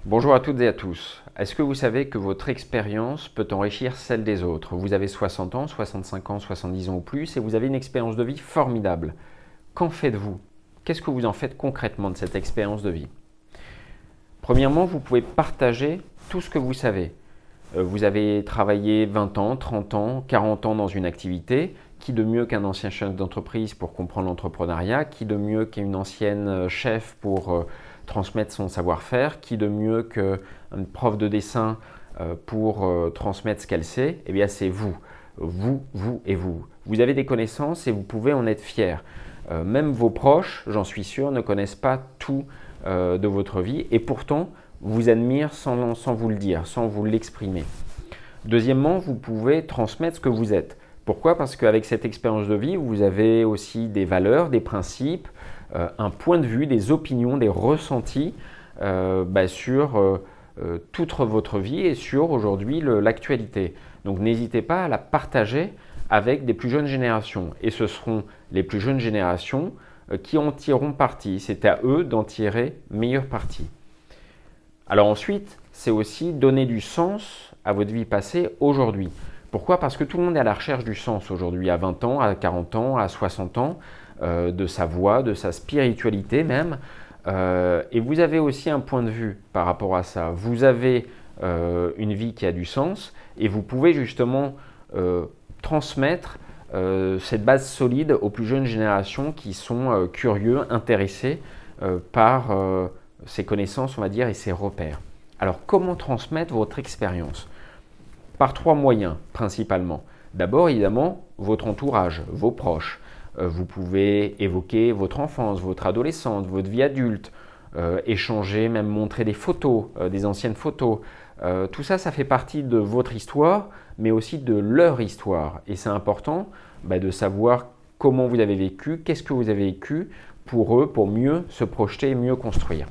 Bonjour à toutes et à tous. Est-ce que vous savez que votre expérience peut enrichir celle des autres? Vous avez 60 ans, 65 ans, 70 ans ou plus et vous avez une expérience de vie formidable. Qu'en faites-vous? Qu'est-ce que vous en faites concrètement de cette expérience de vie? Premièrement, vous pouvez partager tout ce que vous savez. Vous avez travaillé 20 ans, 30 ans, 40 ans dans une activité. Qui de mieux qu'un ancien chef d'entreprise pour comprendre l'entrepreneuriat? Qui de mieux qu'une ancienne chef pour transmettre son savoir-faire? Qui de mieux qu'un prof de dessin pour transmettre ce qu'elle sait? Eh bien, c'est vous. Vous et vous. Vous avez des connaissances et vous pouvez en être fier. Même vos proches, j'en suis sûr, ne connaissent pas tout de votre vie et pourtant vous admirent sans vous le dire, sans vous l'exprimer. Deuxièmement, vous pouvez transmettre ce que vous êtes. Pourquoi? Parce qu'avec cette expérience de vie, vous avez aussi des valeurs, des principes, un point de vue, des opinions, des ressentis sur toute votre vie et sur aujourd'hui l'actualité. Donc n'hésitez pas à la partager avec des plus jeunes générations. Et ce seront les plus jeunes générations qui en tireront parti. C'est à eux d'en tirer meilleur parti. Alors ensuite, c'est aussi donner du sens à votre vie passée aujourd'hui. Pourquoi? Parce que tout le monde est à la recherche du sens aujourd'hui, à 20 ans, à 40 ans, à 60 ans, de sa voix, de sa spiritualité même. Et vous avez aussi un point de vue par rapport à ça. Vous avez une vie qui a du sens et vous pouvez justement transmettre cette base solide aux plus jeunes générations qui sont curieux, intéressés par ces connaissances, on va dire, et ces repères. Alors, comment transmettre votre expérience? Par trois moyens, principalement. D'abord, évidemment, votre entourage, vos proches. Vous pouvez évoquer votre enfance, votre adolescence, votre vie adulte, échanger, même montrer des photos, des anciennes photos. Tout ça, ça fait partie de votre histoire, mais aussi de leur histoire. Et c'est important de savoir comment vous avez vécu, qu'est-ce que vous avez vécu pour eux, pour mieux se projeter et mieux construire.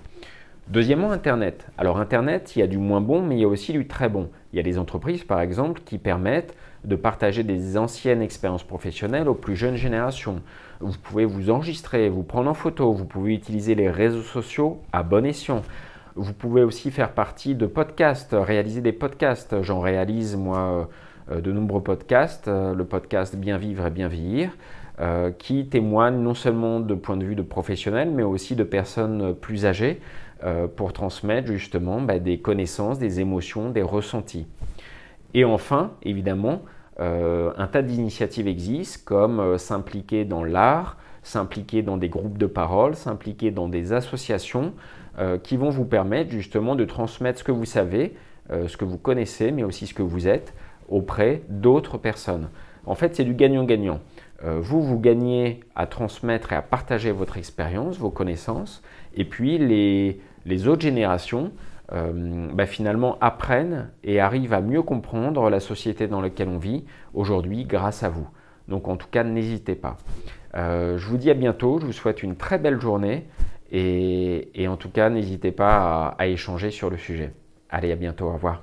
Deuxièmement, Internet. Alors Internet, il y a du moins bon, mais il y a aussi du très bon. Il y a des entreprises, par exemple, qui permettent de partager des anciennes expériences professionnelles aux plus jeunes générations. Vous pouvez vous enregistrer, vous prendre en photo, vous pouvez utiliser les réseaux sociaux à bon escient. Vous pouvez aussi faire partie de podcasts, réaliser des podcasts. J'en réalise, moi, de nombreux podcasts, le podcast Bien vivre et bien vieillir, qui témoignent non seulement de point de vue de professionnels, mais aussi de personnes plus âgées, pour transmettre justement des connaissances, des émotions, des ressentis. Et enfin, évidemment, un tas d'initiatives existent comme s'impliquer dans l'art, s'impliquer dans des groupes de parole, s'impliquer dans des associations qui vont vous permettre justement de transmettre ce que vous savez, ce que vous connaissez, mais aussi ce que vous êtes auprès d'autres personnes. En fait, c'est du gagnant-gagnant. Vous gagnez à transmettre et à partager votre expérience, vos connaissances, et puis les autres générations finalement apprennent et arrivent à mieux comprendre la société dans laquelle on vit aujourd'hui grâce à vous. Donc en tout cas, n'hésitez pas. Je vous dis à bientôt, je vous souhaite une très belle journée et en tout cas, n'hésitez pas à échanger sur le sujet. Allez, à bientôt, au revoir.